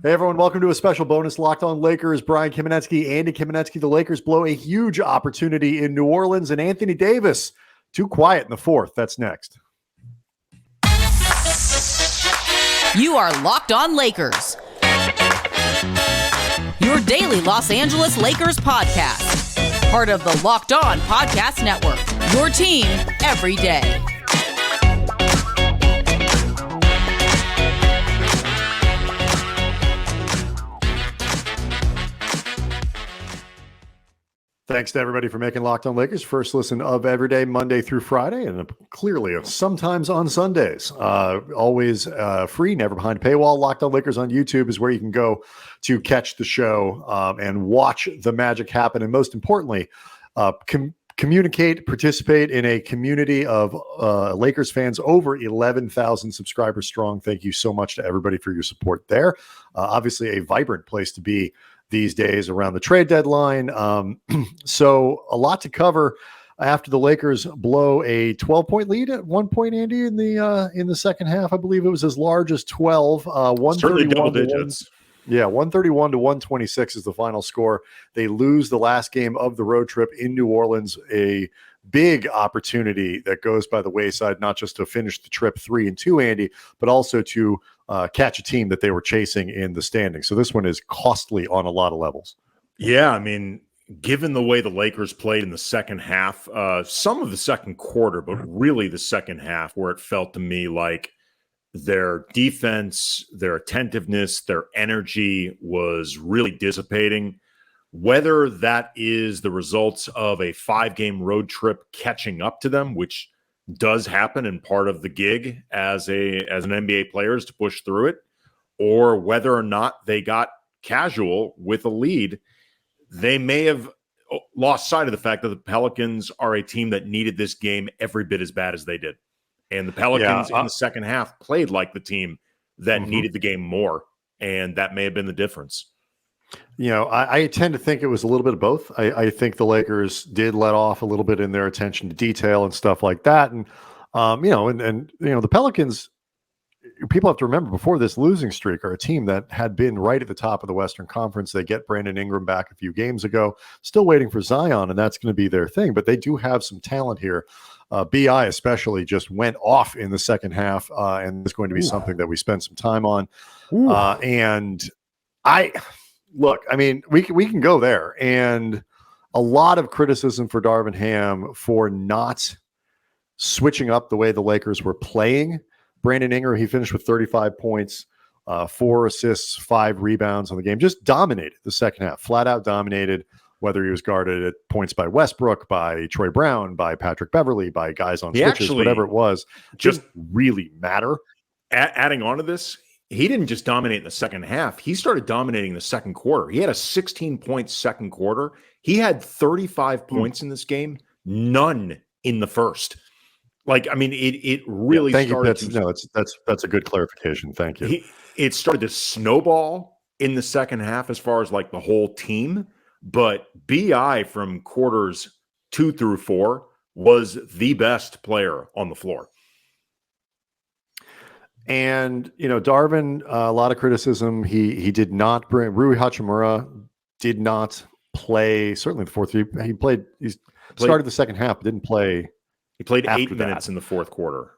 Hey everyone, welcome to a special bonus Locked On Lakers. Brian Kamenetsky, Andy Kamenetsky. The Lakers blow a huge opportunity in New Orleans, and Anthony Davis too quiet in the fourth. That's next. You are Locked On Lakers, your daily Los Angeles Lakers podcast. Part of the Locked On Podcast Network, your team every day. Thanks to everybody for making Locked On Lakers first listen of every day, Monday through Friday, and clearly sometimes on Sundays. Always free, never behind a paywall. Locked On Lakers on YouTube is where you can go to catch the show and watch the magic happen. And most importantly, communicate, participate in a community of Lakers fans, over 11,000 subscribers strong. Thank you so much to everybody for your support there. Obviously, a vibrant place to be these days around the trade deadline. So a lot to cover after the Lakers blow a 12-point lead at one point, Andy, in the second half. I believe it was as large as 12. Certainly double digits. 131 to 126 is the final score. They lose the last game of the road trip in New Orleans, a big opportunity that goes by the wayside, not just to finish the trip 3-2, Andy, but also to catch a team that they were chasing in the standings. So this one is costly on a lot of levels. Yeah, I mean, given the way the Lakers played in the second half, some of the second quarter, but really the second half, where it felt to me like their defense, their attentiveness, their energy was really dissipating. Whether that is the results of a 5-game road trip catching up to them, which does happen and part of the gig as an NBA player is to push through it, or whether or not they got casual with a lead, they may have lost sight of the fact that the Pelicans are a team that needed this game every bit as bad as they did. And the Pelicans in the second half played like the team that needed the game more, and that may have been the difference. You know, I tend to think it was a little bit of both. I think the Lakers did let off a little bit in their attention to detail and stuff like that. And, the Pelicans, people have to remember, before this losing streak, are a team that had been right at the top of the Western Conference. They get Brandon Ingram back a few games ago, still waiting for Zion, and that's going to be their thing. But they do have some talent here. BI especially just went off in the second half, and it's going to be something that we spend some time on. Look, I mean, we can go there, and a lot of criticism for Darvin Ham for not switching up the way the Lakers were playing. Brandon Ingram, he finished with 35 points, 4 assists, 5 rebounds on the game. Just dominated the second half, flat out dominated, whether he was guarded at points by Westbrook, by Troy Brown, by Patrick Beverley, by guys on switches, whatever it was, just really matter. Adding on to this, he didn't just dominate in the second half. He started dominating the second quarter. He had a 16-point second quarter. He had 35 points in this game, none in the first. Like, I mean, it really started. That's a good clarification. Thank you. It started to snowball in the second half as far as like the whole team. But BI from quarters 2 through 4 was the best player on the floor. And, Darvin, a lot of criticism. He did not bring Rui Hachimura, did not play, certainly the fourth. He started the second half, but didn't play. He played 8 minutes in the fourth quarter.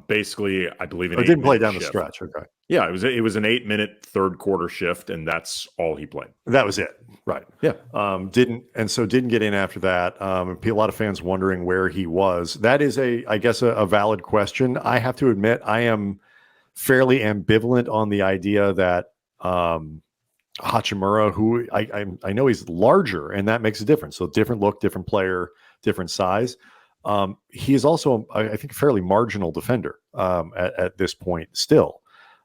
Basically, I believe it didn't play down the stretch. Okay. Yeah, it was an 8-minute third quarter shift, and that's all he played. That was it. Right. Yeah. Didn't get in after that. A lot of fans wondering where he was. That is I guess a valid question. I have to admit, I am fairly ambivalent on the idea that Hachimura, who I know he's larger, and that makes a difference. So different look, different player, different size. He is also, I think, a fairly marginal defender at this point still.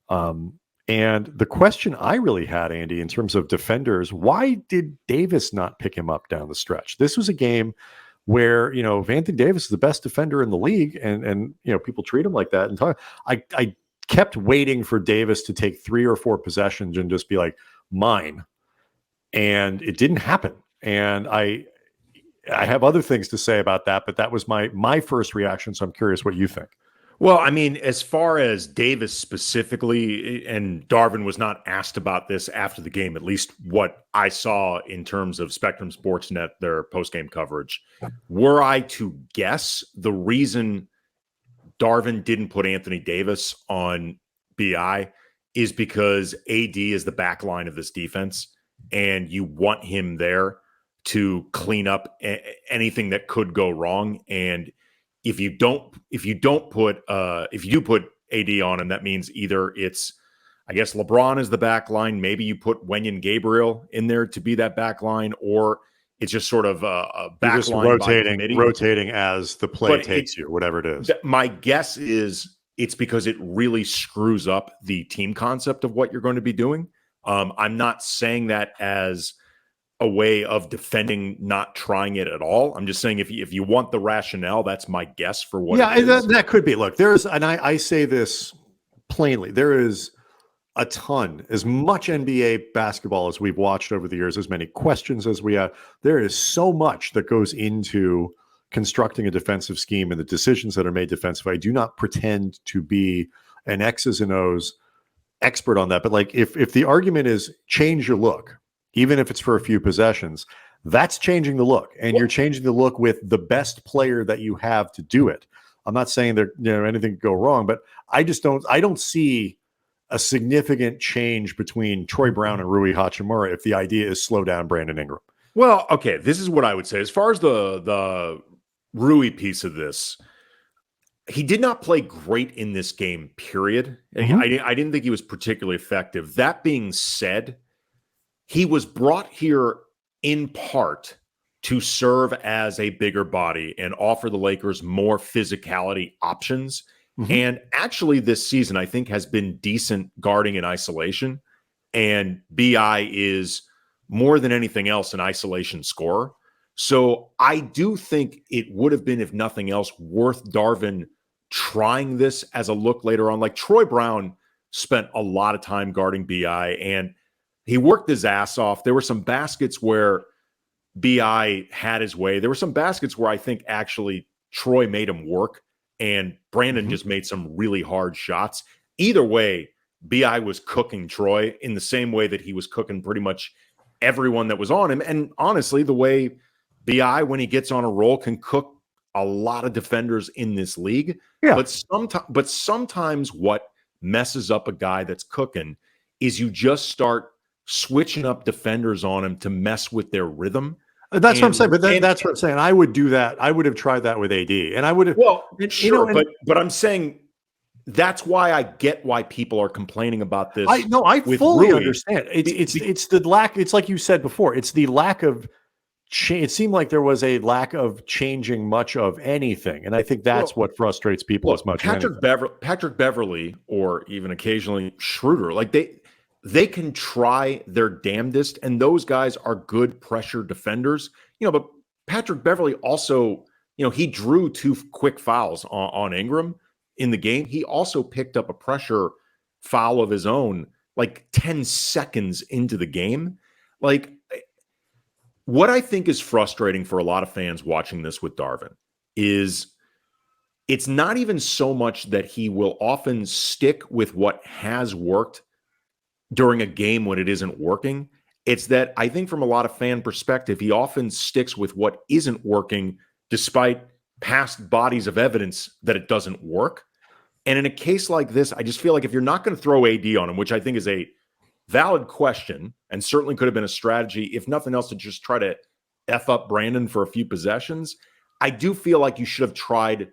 And the question I really had, Andy, in terms of defenders, why did Davis not pick him up down the stretch? This was a game where, Anthony Davis is the best defender in the league, and people treat him like that. And I kept waiting for Davis to take 3 or 4 possessions and just be like, mine. And it didn't happen. And I have other things to say about that, but that was my first reaction. So I'm curious what you think. Well, I mean, as far as Davis specifically, and Darvin was not asked about this after the game, at least what I saw in terms of Spectrum Sportsnet, their post-game coverage. Were I to guess, the reason Darvin didn't put Anthony Davis on BI is because AD is the back line of this defense, and you want him there to clean up anything that could go wrong. And if you do put AD on him, that means either it's, I guess, LeBron is the back line. Maybe you put Wenyen Gabriel in there to be that back line, or it's just sort of a back line rotating as the play takes you, whatever it is. My guess is it's because it really screws up the team concept of what you're going to be doing. I'm not saying that as a way of defending not trying it at all. I'm just saying if you want the rationale, that's my guess for what it is. That could be. Look, I say this plainly, there is a ton, as much NBA basketball as we've watched over the years, as many questions as we have. There is so much that goes into constructing a defensive scheme and the decisions that are made defensively. I do not pretend to be an X's and O's expert on that, but like if the argument is change your look, even if it's for a few possessions, that's changing the look, and you're changing the look with the best player that you have to do it. I'm not saying that anything could go wrong, but I don't see a significant change between Troy Brown and Rui Hachimura if the idea is slow down Brandon Ingram. Well, okay, this is what I would say. As far as the Rui piece of this, he did not play great in this game, period. Mm-hmm. I didn't think he was particularly effective. That being said, he was brought here in part to serve as a bigger body and offer the Lakers more physicality options. Mm-hmm. And actually this season, I think, has been decent guarding in isolation. And BI is more than anything else an isolation scorer. So I do think it would have been, if nothing else, worth Darvin trying this as a look later on. Like Troy Brown spent a lot of time guarding BI, and he worked his ass off. There were some baskets where BI had his way. There were some baskets where I think actually Troy made him work, and Brandon just made some really hard shots. Either way, BI was cooking Troy in the same way that he was cooking pretty much everyone that was on him. And honestly, the way BI, when he gets on a roll, can cook a lot of defenders in this league. Yeah. But sometimes what messes up a guy that's cooking is you just start switching up defenders on him to mess with their rhythm. That's what I'm saying. But that's what I'm saying. I would do that. I would have tried that with AD, and I would have. Well, sure, but I'm saying that's why I get why people are complaining about this. I fully understand. It's the lack. It's like you said before. It's the lack of change. It seemed like there was a lack of changing much of anything, and I think that's what frustrates people as much. Patrick Beverly, or even occasionally Schroeder, like they can try their damnedest, and those guys are good pressure defenders. But Patrick Beverly also, he drew 2 quick fouls on Ingram in the game. He also picked up a pressure foul of his own like 10 seconds into the game. Like, what I think is frustrating for a lot of fans watching this with Darvin is it's not even so much that he will often stick with what has worked during a game when it isn't working. It's that I think from a lot of fan perspective, he often sticks with what isn't working despite past bodies of evidence that it doesn't work. And in a case like this, I just feel like if you're not going to throw AD on him, which I think is a valid question and certainly could have been a strategy, if nothing else, to just try to F up Brandon for a few possessions, I do feel like you should have tried,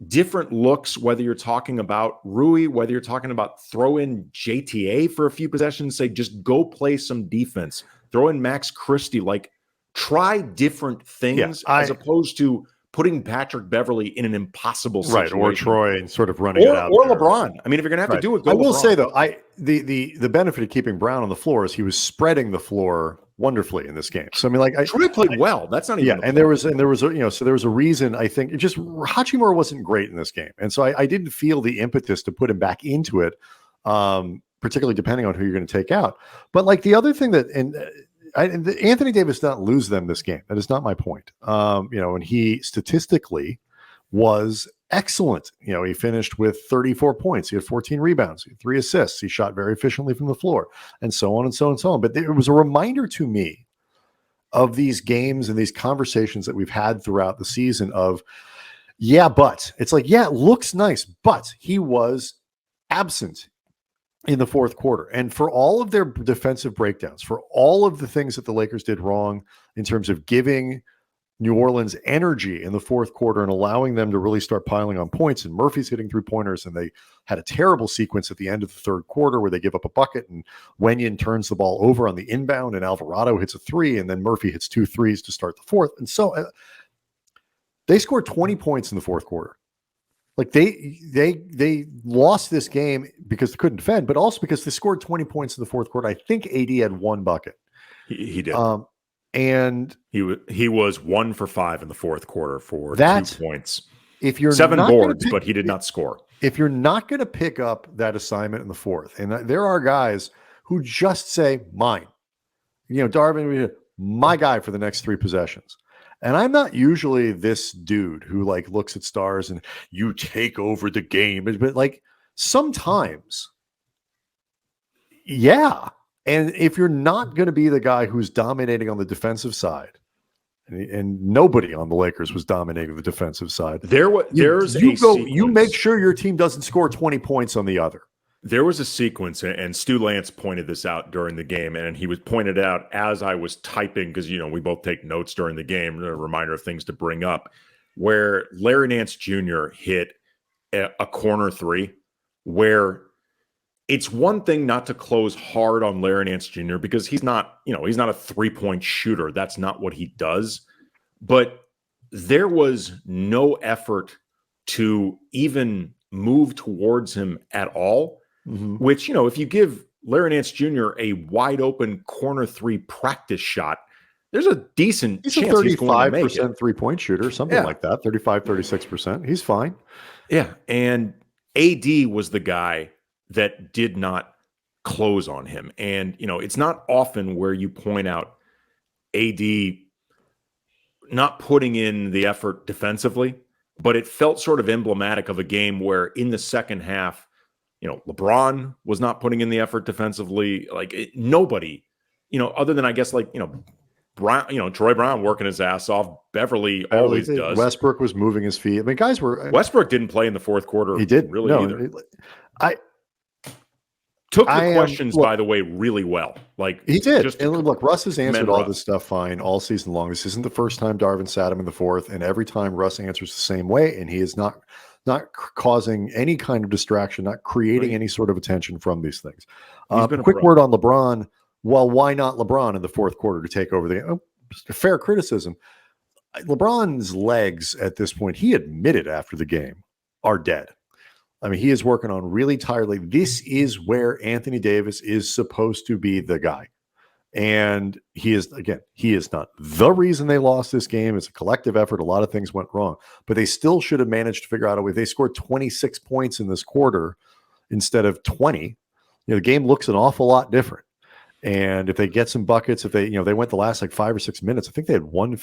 different looks, whether you're talking about Rui, whether you're talking about throw in JTA for a few possessions, say just go play some defense, throw in Max Christie, like try different things as opposed to putting Patrick Beverly in an impossible situation. Right, or Troy and sort of running it out. Or LeBron. I mean, if you're going to have to do it, go I will LeBron. say, though, the benefit of keeping Brown on the floor is he was spreading the floor wonderfully in this game. So, I mean, like, Troy played well. That's not even. Yeah, and there was, so there was a reason, I think. It just, Hachimura wasn't great in this game. And so I didn't feel the impetus to put him back into it, particularly depending on who you're going to take out. But, like, the other thing that, Anthony Davis did not lose them this game. That is not my point. And he statistically was excellent. He finished with 34 points. He had 14 rebounds, he had 3 assists. He shot very efficiently from the floor, and so on and so on and so on. But it was a reminder to me of these games and these conversations that we've had throughout the season of, but it's like, it looks nice, but he was absent in the fourth quarter. And for all of their defensive breakdowns, for all of the things that the Lakers did wrong in terms of giving New Orleans energy in the fourth quarter and allowing them to really start piling on points, and Murphy's hitting 3-pointers, and they had a terrible sequence at the end of the third quarter where they give up a bucket and Wenyen turns the ball over on the inbound and Alvarado hits a 3, and then Murphy hits 2 threes to start the fourth. And so they scored 20 points in the fourth quarter. Like they lost this game because they couldn't defend, but also because they scored 20 points in the fourth quarter. I think AD had 1 bucket. He did. And he was 1 for 5 in the fourth quarter for 2 points. If you're 7 boards, but he did not score. If you're not going to pick up that assignment in the fourth, and there are guys who just say mine, Darvin, my guy for the next 3 possessions. And I'm not usually this dude who looks at stars and you take over the game, but sometimes, And if you're not going to be the guy who's dominating on the defensive side, and nobody on the Lakers was dominating the defensive side, you make sure your team doesn't score 20 points on the other. There was a sequence, and Stu Lance pointed this out during the game, and he was pointed out as I was typing, because we both take notes during the game, a reminder of things to bring up, where Larry Nance Jr. hit a corner 3, where it's one thing not to close hard on Larry Nance Jr. because he's not a 3-point shooter. That's not what he does. But there was no effort to even move towards him at all, which, if you give Larry Nance Jr. a wide open corner 3 practice shot, there's a decent chance he's going to make it. 35% 3-point shooter, something like that, 35, 36%. He's fine. Yeah. And AD was the guy that did not close on him. And, it's not often where you point out AD not putting in the effort defensively, but it felt sort of emblematic of a game where in the second half, LeBron was not putting in the effort defensively. Nobody, other than I guess Brown, Troy Brown working his ass off. Beverly always does. Westbrook was moving his feet. I mean, guys were. Westbrook didn't play in the fourth quarter. He did really either. Took the questions, by the way, really well. He did. And look, Russ has answered all this stuff fine all season long. This isn't the first time Darvin sat him in the fourth, and every time Russ answers the same way, and he is not causing any kind of distraction, not creating any sort of attention from these things. Quick word on LeBron. Well, why not LeBron in the fourth quarter to take over the game? Fair criticism. LeBron's legs at this point, he admitted after the game, are dead. I mean, he is working on really tiredly. This is where Anthony Davis is supposed to be the guy. And he is not the reason they lost this game. It's a collective effort. A lot of things went wrong, but they still should have managed to figure out a way. They scored 26 points in this quarter instead of 20. The game looks an awful lot different. And if they get some buckets, if they went the last 5 or 6 minutes, I think they had one.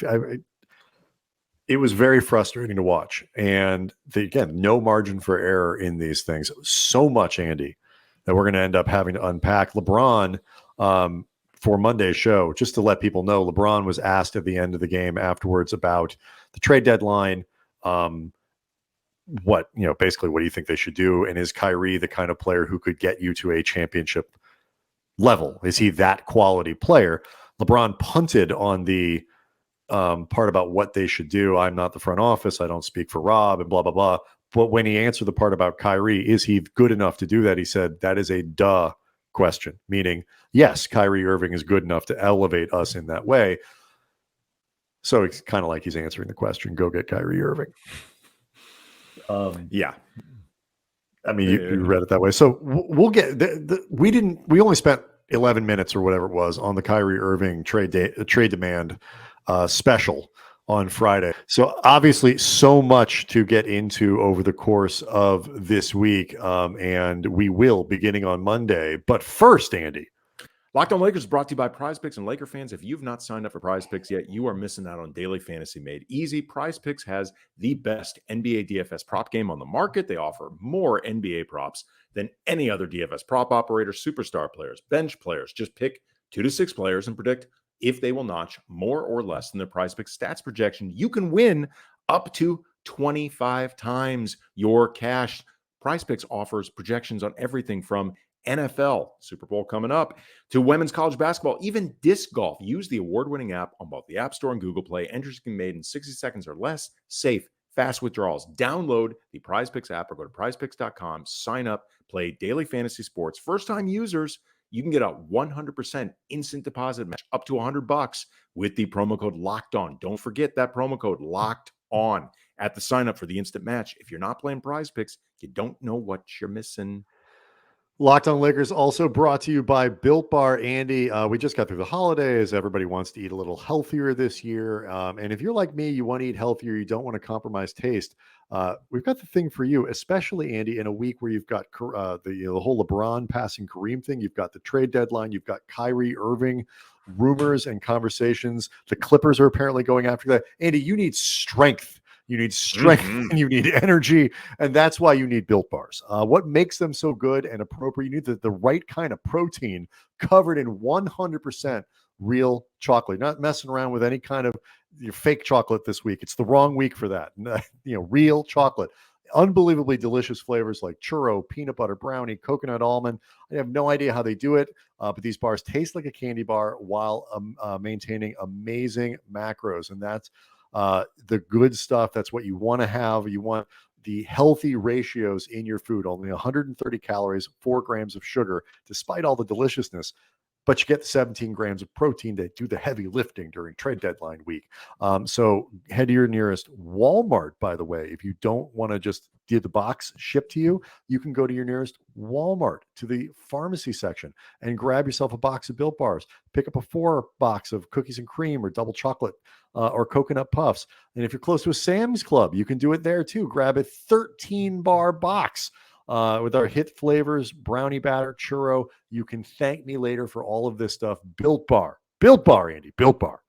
It was very frustrating to watch. And no margin for error in these things. So much, Andy, that we're going to end up having to unpack. LeBron, for Monday's show, just to let people know, LeBron was asked at the end of the game afterwards about the trade deadline. Basically, what do you think they should do? And is Kyrie the kind of player who could get you to a championship level? Is he that quality player? LeBron punted on the part about what they should do. I'm not the front office. I don't speak for Rob and blah, blah, blah. But when he answered the part about Kyrie, is he good enough to do that? He said, that is a duh question, meaning, yes, Kyrie Irving is good enough to elevate us in that way. So it's kind of like he's answering the question, go get Kyrie Irving. Yeah. I mean, you read it that way. So we'll get we only spent 11 minutes or whatever it was on the Kyrie Irving trade demand special on Friday. So obviously so much to get into over the course of this week. And we will beginning on Monday. But first, Andy, Locked On Lakers is brought to you by Prize Picks, and Laker fans, if you've not signed up for Prize Picks yet, you are missing out on daily fantasy made easy. Prize Picks has the best NBA DFS prop game on the market. They offer more NBA props than any other DFS prop operator, superstar players, bench players. Just pick 2 to 6 players and predict if they will notch more or less than their Prize Picks stats projection. You can win up to 25 times your cash. Prize Picks offers projections on everything from NFL, Super Bowl coming up, to women's college basketball, even disc golf. Use the award-winning app on both the App Store and Google Play. Entries can be made in 60 seconds or less. Safe, fast withdrawals. Download the Prize Picks app or go to prizepicks.com. Sign up, play daily fantasy sports. First-time users, you can get a 100% instant deposit match up to $100 with the promo code Locked On. Don't forget that promo code Locked On at the sign up for the instant match. If you're not playing Prize Picks, you don't know what you're missing. Locked On Lakers also brought to you by Built Bar. Andy, we just got through the holidays. Everybody wants to eat a little healthier this year. And if you're like me, you want to eat healthier, you don't want to compromise taste. We've got the thing for you, especially, Andy, in a week where you've got the whole LeBron passing Kareem thing. You've got the trade deadline. You've got Kyrie Irving rumors and conversations. The Clippers are apparently going after that. Andy, you need strength. You need strength and you need energy. And that's why you need Built Bars. What makes them so good and appropriate? You need the right kind of protein covered in 100% real chocolate, not messing around with any kind of fake chocolate this week. It's the wrong week for that. Real chocolate. Unbelievably delicious flavors like churro, peanut butter brownie, coconut almond. I have no idea how they do it, but these bars taste like a candy bar while maintaining amazing macros. And that's the good stuff. That's what you want to have. You want the healthy ratios in your food. Only 130 calories, 4 grams of sugar, despite all the deliciousness. But you get the 17 grams of protein to do the heavy lifting during trade deadline week. So head to your nearest Walmart, by the way. If you don't want to just get the box shipped to you, you can go to your nearest Walmart to the pharmacy section and grab yourself a box of Built Bars. Pick up a 4 box of cookies and cream or double chocolate or coconut puffs. And if you're close to a Sam's Club, you can do it there too. Grab a 13-bar box with our hit flavors, brownie batter, churro. You can thank me later for all of this stuff. Built Bar, Andy, Built Bar.